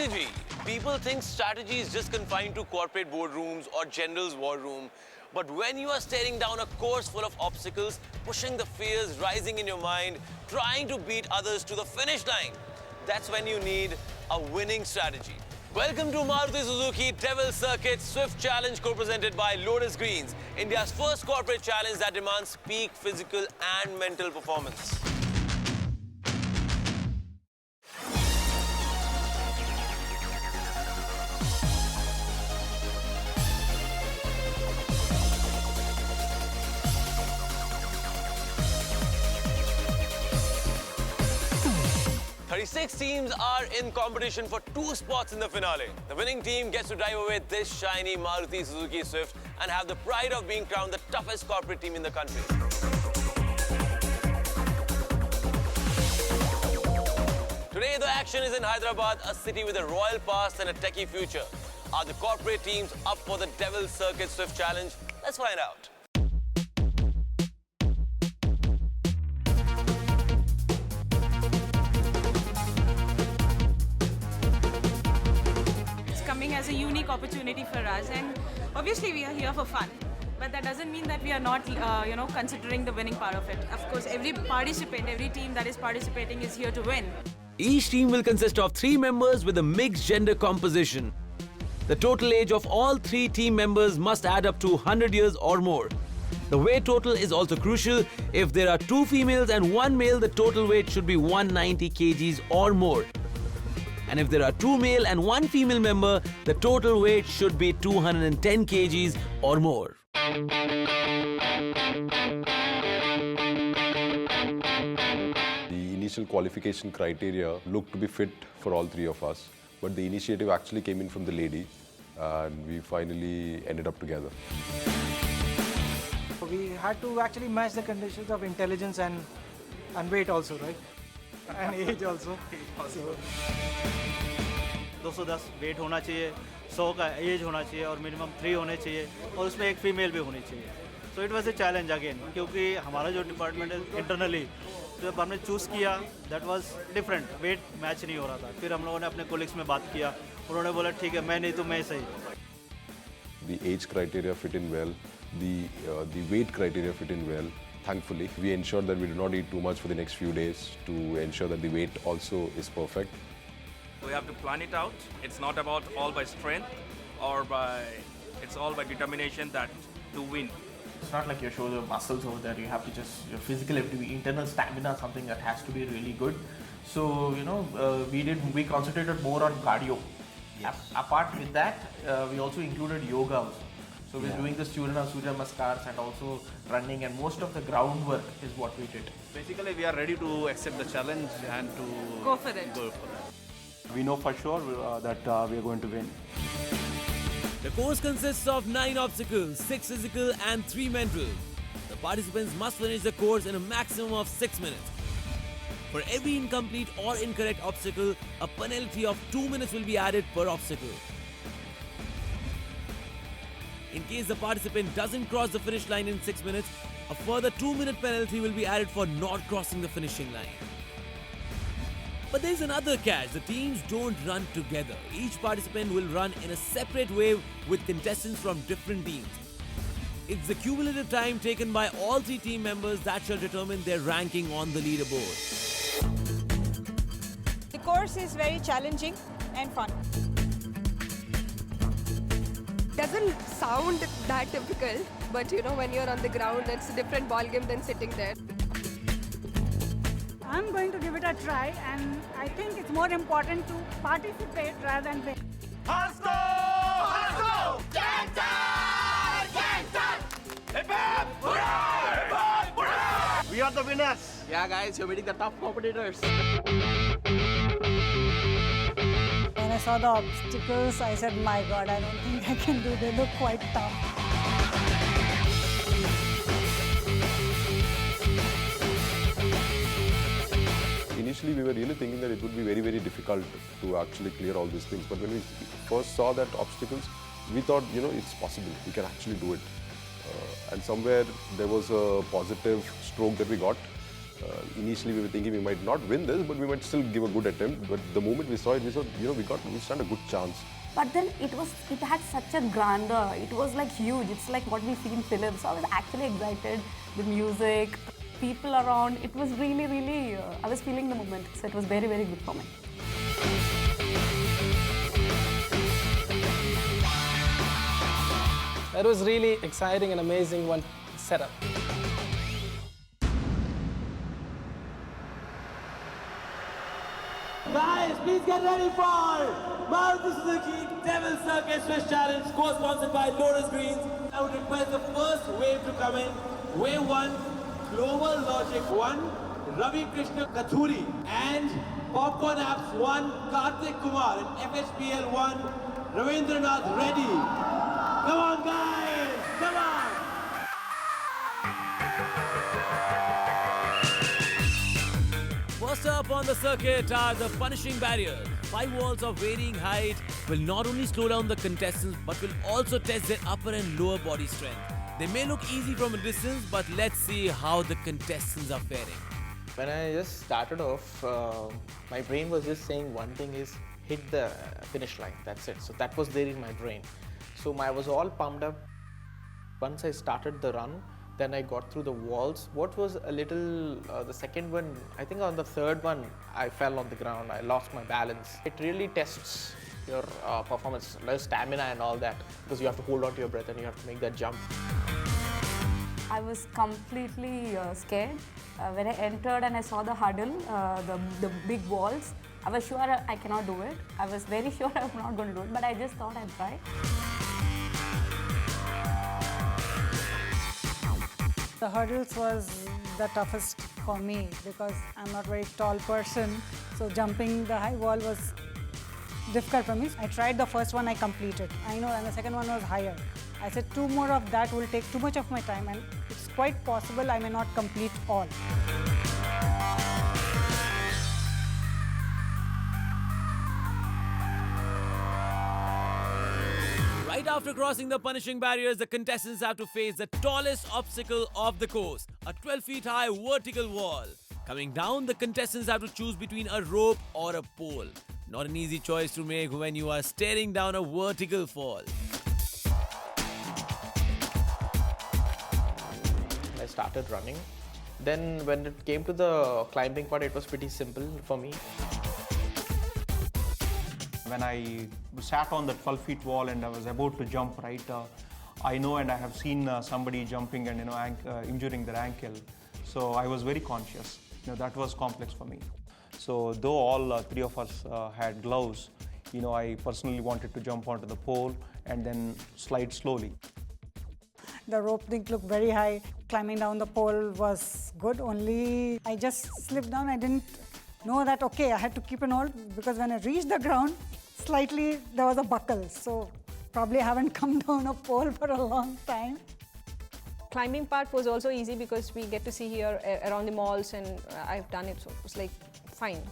Strategy. People think strategy is just confined to corporate boardrooms or general's war room. But when you are staring down a course full of obstacles, pushing the fears rising in your mind, trying to beat others to the finish line, that's when you need a winning strategy. Welcome to Maruti Suzuki Devil Circuit Swift Challenge co-presented by Lotus Greens, India's first corporate challenge that demands peak physical and mental performance. Six teams are in competition for 2 spots in the finale. The winning team gets to drive away this shiny Maruti Suzuki Swift and have the pride of being crowned the toughest corporate team in the country. Today the action is in Hyderabad, a city with a royal past and a techie future. Are the corporate teams up for the Devil Circuit Swift Challenge? Let's find out. As a unique opportunity for us, and obviously we are here for fun, but that doesn't mean that we are not considering the winning part of it. Of course, every participant, every team that is participating is here to win. Each team will consist of 3 members with a mixed gender composition. The total age of all 3 team members must add up to 100 years or more. The weight total is also crucial. If there are 2 females and 1 male, the total weight should be 190 kgs or more. And if there are 2 male and 1 female member, the total weight should be 210 kgs or more. The initial qualification criteria looked to be fit for all 3 of us, but the initiative actually came in from the lady and we finally ended up together. We had to actually match the conditions of intelligence and weight also, right? And age also. 210 wait होना चाहिए, 100 का as होना चाहिए और minimum 3 होने चाहिए और उसमें एक फीमेल भी होनी चाहिए. So it was a challenge again, क्योंकि हमारा जो डिपार्टमेंट है इंटरनली जब हमने चूज़ किया that was different, weight match नहीं हो रहा था. फिर हम लोगों ने अपने कोलिग्स में बात किया, उन्होंने बोला ठीक है मैं नहीं तो मैं सही. The age criteria fit in well, the weight criteria fit in well. Thankfully, we ensured that we do not eat too much for the next few days to ensure that the weight also is perfect. We have to plan it out. It's not about all by strength or it's all by determination that to win. It's not like your shoulder muscles over there. You have to just, your physical activity, internal stamina, something that has to be really good. So, we concentrated more on cardio. Yes. Apart with that, we also included yoga also. So we're doing the Surya Namaskars and also running, and most of the groundwork is what we did. Basically, we are ready to accept the challenge and to Go for it. We know for sure that we are going to win. The course consists of 9 obstacles, 6 physical and 3 mental. The participants must finish the course in a maximum of 6 minutes. For every incomplete or incorrect obstacle, a penalty of 2 minutes will be added per obstacle. In case the participant doesn't cross the finish line in 6 minutes, a further 2-minute penalty will be added for not crossing the finishing line. But there's another catch. The teams don't run together. Each participant will run in a separate wave with contestants from different teams. It's the cumulative time taken by all 3 team members that shall determine their ranking on the leaderboard. The course is very challenging and fun. Doesn't sound that difficult, but when you're on the ground, it's a different ballgame than sitting there. I'm going to give it a try, and I think it's more important to participate rather than win. Let's go! Let's go! Gangster! Gangster! Hip hip! Hooray! Hooray! We are the winners! Yeah guys, you're meeting the top competitors. When I saw the obstacles, I said, my God, I don't think I can do. They look quite tough. Initially, we were really thinking that it would be very, very difficult to actually clear all these things. But when we first saw that obstacles, we thought, it's possible. We can actually do it. And somewhere there was a positive stroke that we got. Initially, we were thinking we might not win this, but we might still give a good attempt. But the moment we saw it, we saw, we stand a good chance. But then it had such a grandeur. It was like huge. It's like what we see in films. So I was actually excited. The music, people around. It was really, really. I was feeling the moment. So it was very, very good for me. That was really exciting and amazing one setup. Guys, please get ready for Maruti Suzuki Devil Circuit Swiss Challenge, co-sponsored by Lotus Greens. I would request the first wave to come in. Wave 1, Global Logic 1, Ravi Krishna Kathuri, and Popcorn Apps 1, Karthik Kumar, and FHPL 1, Ravindranath Reddy. Come on, guys! Come on! First up on the circuit are the punishing barriers. 5 walls of varying height will not only slow down the contestants but will also test their upper and lower body strength. They may look easy from a distance, but let's see how the contestants are faring. When I just started off, my brain was just saying one thing is hit the finish line, that's it. So that was there in my brain. So I was all pumped up. Once I started the run, then I got through the walls. What was a little, the second one, I think on the third one, I fell on the ground. I lost my balance. It really tests your performance, stamina and all that, because you have to hold on to your breath and you have to make that jump. I was completely scared. When I entered and I saw the hurdle, the big walls, I was sure I cannot do it. I was very sure I was not going to do it, but I just thought I'd try. The hurdles was the toughest for me because I'm not a very tall person. So jumping the high wall was difficult for me. I tried the first one, I completed. I know, and the second one was higher. I said 2 more of that will take too much of my time, and it's quite possible I may not complete all. Right after crossing the punishing barriers, the contestants have to face the tallest obstacle of the course, a 12 feet high vertical wall. Coming down, the contestants have to choose between a rope or a pole. Not an easy choice to make when you are staring down a vertical fall. I started running. Then when it came to the climbing part, it was pretty simple for me. When I sat on the 12 feet wall and I was about to jump, right, I know and I have seen somebody jumping and injuring their ankle. So I was very conscious. That was complex for me. So though all 3 of us had gloves, I personally wanted to jump onto the pole and then slide slowly. The rope didn't look very high. Climbing down the pole was good, only I just slipped down. I didn't know that, okay, I had to keep an hold because when I reached the ground, slightly there was a buckle. So probably I haven't come down a pole for a long time. Climbing part was also easy because we get to see here around the malls, and I've done it, so it was like fine.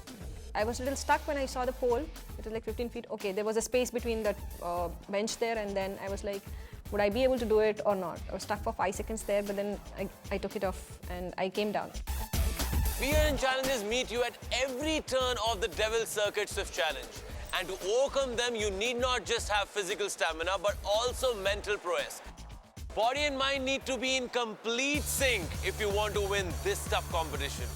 I was a little stuck when I saw the pole. It was like 15 feet. Okay, there was a space between the bench there, and then I was like, would I be able to do it or not? I was stuck for 5 seconds there, but then I took it off and I came down. Fear and challenges meet you at every turn of the Devil Circuit Swift Challenge. And to overcome them, you need not just have physical stamina, but also mental prowess. Body and mind need to be in complete sync if you want to win this tough competition.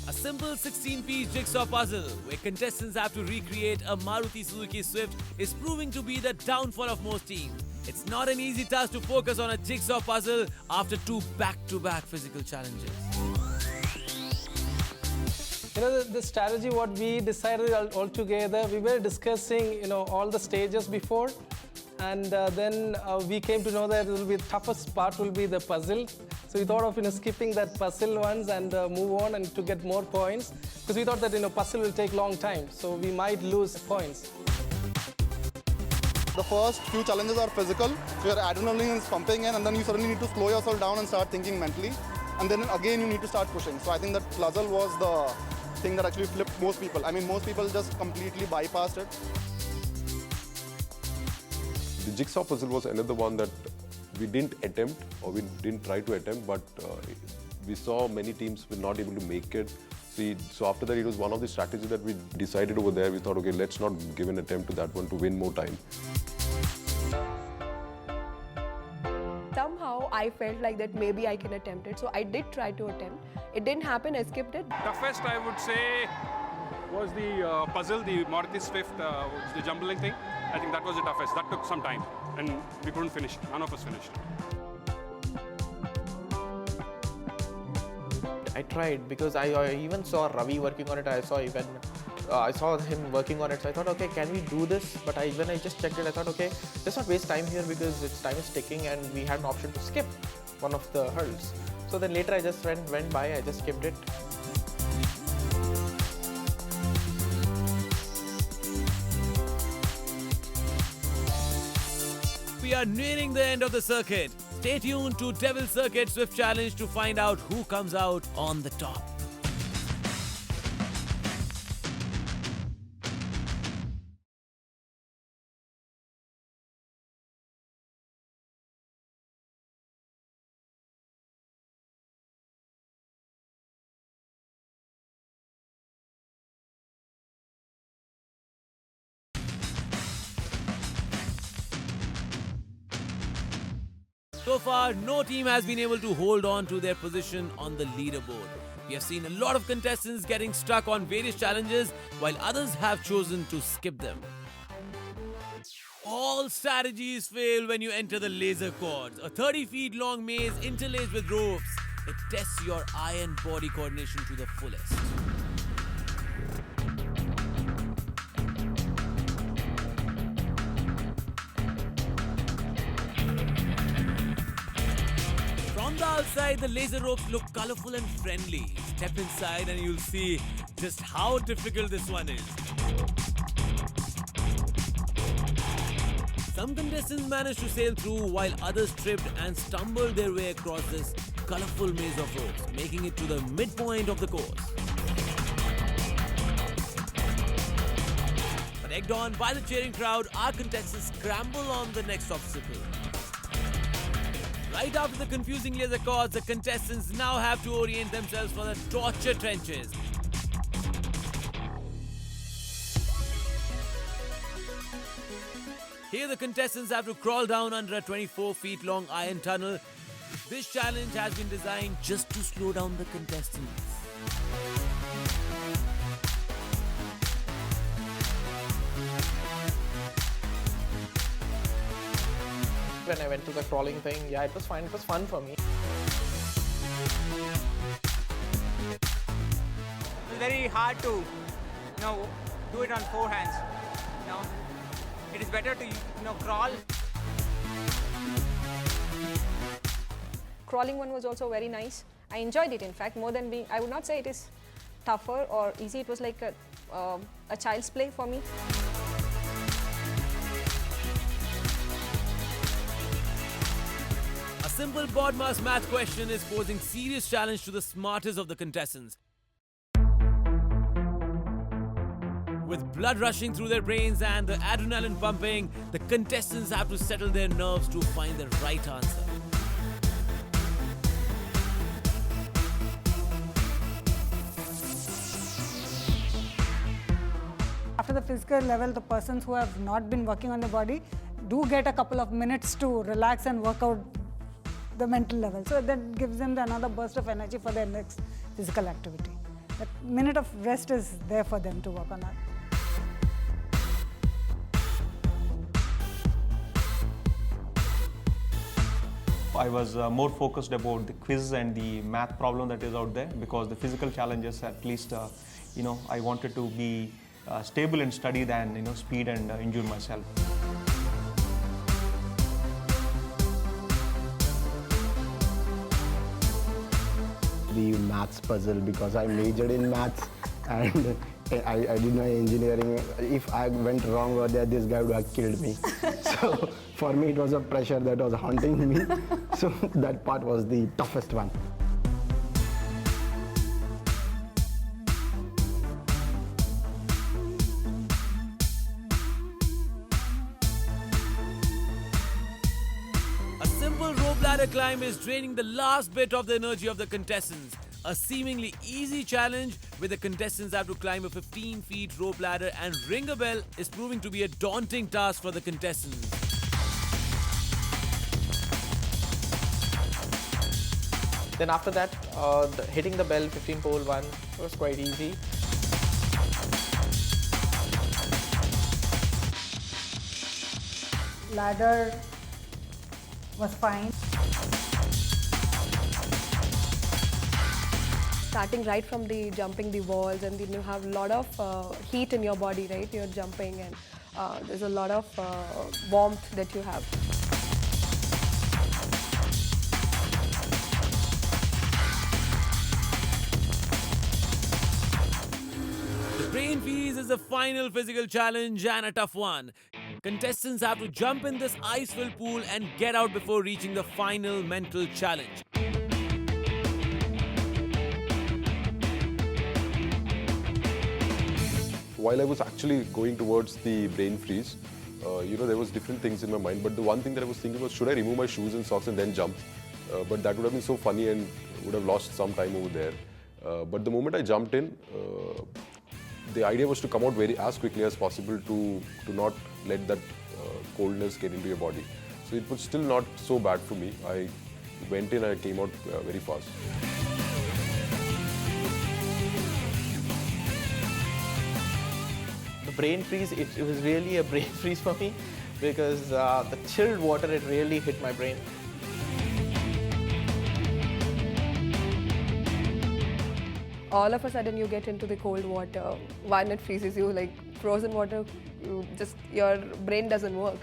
A simple 16-piece jigsaw puzzle where contestants have to recreate a Maruti Suzuki Swift is proving to be the downfall of most teams. It's not an easy task to focus on a jigsaw puzzle after 2 back-to-back physical challenges. The strategy what we decided all together, we were discussing, all the stages before, and then we came to know that it will be the toughest part will be the puzzle. So we thought of skipping that puzzle ones and move on and to get more points, because we thought that puzzle will take long time, so we might lose points. The first few challenges are physical, so your adrenaline is pumping in, and then you suddenly need to slow yourself down and start thinking mentally, and then again you need to start pushing. So I think that puzzle was the thing that actually flipped most people. I mean, most people just completely bypassed it. The jigsaw puzzle was another one that we didn't attempt, or we didn't try to attempt, but we saw many teams were not able to make it. So after that, it was one of the strategies that we decided over there. We thought, okay, let's not give an attempt to that one to win more time. Somehow I felt like that maybe I can attempt it. So I did try to attempt. It didn't happen, I skipped it. Toughest, I would say, was the puzzle, the Maruti Swift, the jumbling thing. I think that was the toughest. That took some time and we couldn't finish it. None of us finished it. I tried because I even saw Ravi working on it. I saw him working on it. So I thought, okay, can we do this? But when I just checked it, I thought, okay, let's not waste time here because time is ticking, and we had an option to skip one of the hurdles. So then later I just went by, I just skipped it. We are nearing the end of the circuit. Stay tuned to Devil Circuit Swift Challenge to find out who comes out on the top. So far, no team has been able to hold on to their position on the leaderboard. We have seen a lot of contestants getting stuck on various challenges, while others have chosen to skip them. All strategies fail when you enter the laser cords, a 30 feet long maze interlaced with ropes. It tests your eye and body coordination to the fullest. From the outside, the laser ropes look colorful and friendly. Step inside and you'll see just how difficult this one is. Some contestants managed to sail through while others tripped and stumbled their way across this colorful maze of ropes, making it to the midpoint of the course. But egged on by the cheering crowd, our contestants scramble on the next obstacle. Right after the confusing laser cords, the contestants now have to orient themselves for the torture trenches. Here the contestants have to crawl down under a 24 feet long iron tunnel. This challenge has been designed just to slow down the contestants. When I went to the crawling thing, yeah, it was fine. It was fun for me. It's very hard to, do it on four hands. It is better to, crawl. Crawling one was also very nice. I enjoyed it, in fact, more than being. I would not say it is tougher or easy. It was like a child's play for me. A simple BODMAS math question is posing serious challenge to the smartest of the contestants. With blood rushing through their brains and the adrenaline pumping, the contestants have to settle their nerves to find the right answer. After the physical level, the persons who have not been working on the body do get a couple of minutes to relax and work out the mental level. So that gives them another burst of energy for their next physical activity. That minute of rest is there for them to work on that. I was more focused about the quiz and the math problem that is out there, because the physical challenges, at least, I wanted to be stable in study than, speed and injure myself. The maths puzzle, because I majored in maths and I did my engineering. If I went wrong over there, this guy would have killed me. So for me, it was a pressure that was haunting me. So that part was the toughest one. A simple rope ladder climb is draining the last bit of the energy of the contestants. A seemingly easy challenge where the contestants have to climb a 15 feet rope ladder and ring a bell is proving to be a daunting task for the contestants. Then after that, hitting the bell 15 pole one was quite easy. Ladder was fine. Starting right from the jumping the walls, and then you have a lot of heat in your body, right? You're jumping, and there's a lot of warmth that you have. The brain freeze is the final physical challenge and a tough one. Contestants have to jump in this ice-filled pool and get out before reaching the final mental challenge. While I was actually going towards the brain freeze, there was different things in my mind. But the one thing that I was thinking was, should I remove my shoes and socks and then jump? But that would have been so funny and would have lost some time over there. But the moment I jumped in, the idea was to come out as quickly as possible to not let that coldness get into your body. So it was still not so bad for me. I went in and I came out very fast. The brain freeze, it was really a brain freeze for me because the chilled water, it really hit my brain. All of a sudden you get into the cold water. One, it freezes you, like frozen water, your brain doesn't work.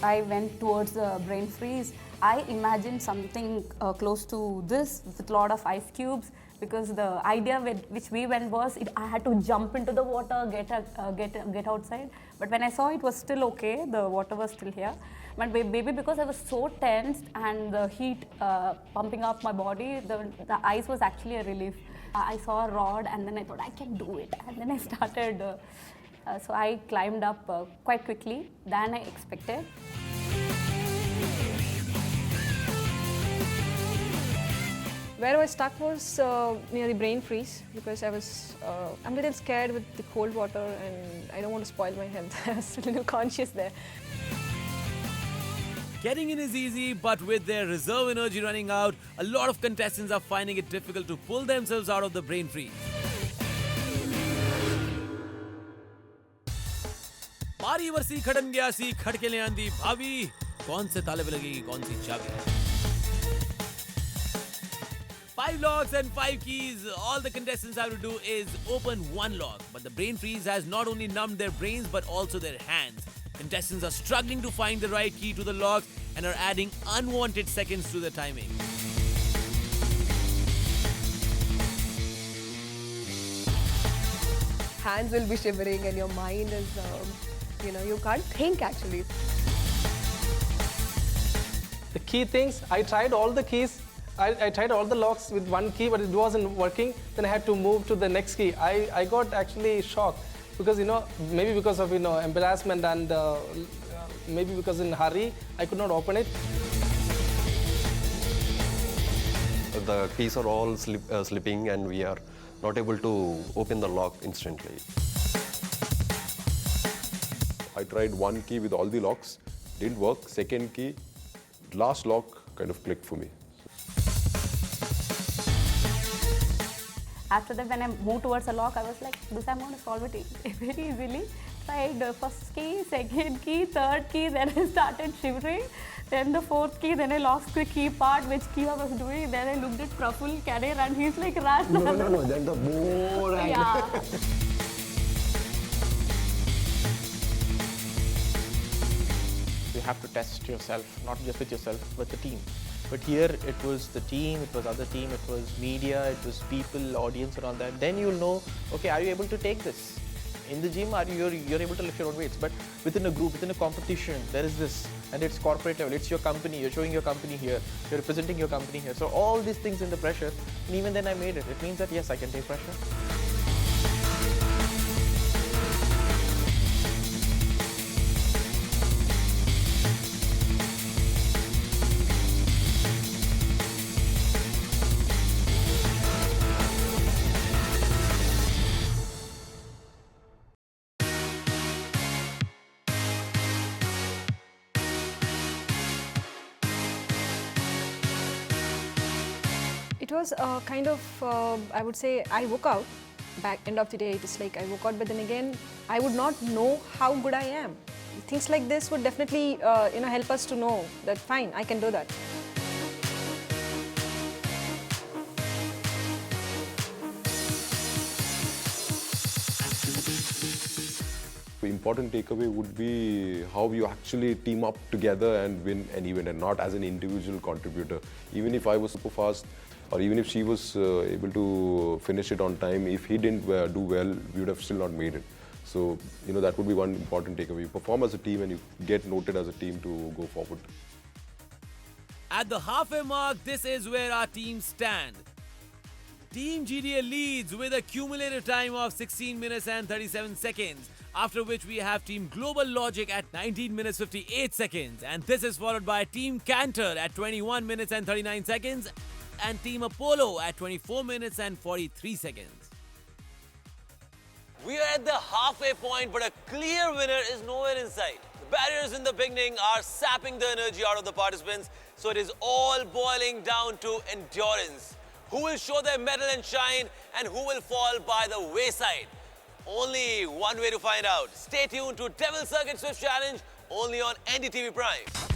I went towards the brain freeze. I imagined something close to this with a lot of ice cubes, because the idea with which we went was I had to jump into the water, get outside. But when I saw it was still okay, the water was still here. But maybe because I was so tensed and the heat pumping up my body, the ice was actually a relief. I saw a rod and then I thought I can do it. And then I started, so I climbed up quite quickly than I expected. Where I was stuck was near the brain freeze because I'm a little scared with the cold water and I don't want to spoil my health. I was a little conscious there. Getting in is easy, but with their reserve energy running out, a lot of contestants are finding it difficult to pull themselves out of the brain freeze. बारी बरसी खड़न गया सी खड़के ले आंदी भाभी कौन से ताले पे लगेगी कौन सी चाबी 5 locks and 5 keys. All the contestants have to do is open one lock. But the brain freeze has not only numbed their brains but also their hands. Contestants are struggling to find the right key to the lock and are adding unwanted seconds to the timing. Hands will be shivering and your mind is, you can't think actually. The key things, I tried all the keys. I tried all the locks with one key, but it wasn't working. Then I had to move to the next key. I got actually shocked because, maybe because of, embarrassment and maybe because in hurry, I could not open it. The keys are all slipping and we are not able to open the lock instantly. I tried one key with all the locks, didn't work. Second key, last lock kind of clicked for me. After that, when I moved towards a lock, I was like, this I'm going to solve it very easily. Tried first key, second key, third key, then I started shivering. Then the fourth key, then I lost the key part, which key I was doing. Then I looked at Praful, can I run? He's like, run. No, that's the more. Yeah. You have to test yourself, not just with yourself, but the team. But here it was the team, it was other team, it was media, it was people, audience around that. Then you'll know, okay, are you able to take this? In the gym, you're able to lift your own weights, but within a group, within a competition, there is this, and it's corporate level, it's your company, you're showing your company here, you're representing your company here. So all these things in the pressure, and even then I made it. It means that yes, I can take pressure. It was kind of, I would say, I woke out. Back end of the day, it is like I woke out, but then again, I would not know how good I am. Things like this would definitely, help us to know that fine, I can do that. The important takeaway would be how you actually team up together and win an event, and not as an individual contributor. Even if I was super fast, or even if she was able to finish it on time, if he didn't do well, we would have still not made it. So, that would be one important takeaway. You perform as a team and you get noted as a team to go forward. At the halfway mark, this is where our teams stand. Team GDA leads with a cumulative time of 16 minutes and 37 seconds, after which we have Team Global Logic at 19 minutes 58 seconds, and this is followed by Team Cantor at 21 minutes and 39 seconds, and Team Apollo at 24 minutes and 43 seconds. We are at the halfway point, but a clear winner is nowhere in sight. The barriers in the beginning are sapping the energy out of the participants, so it is all boiling down to endurance. Who will show their mettle and shine, and who will fall by the wayside? Only one way to find out. Stay tuned to Devil Circuit Swift Challenge, only on NDTV Prime.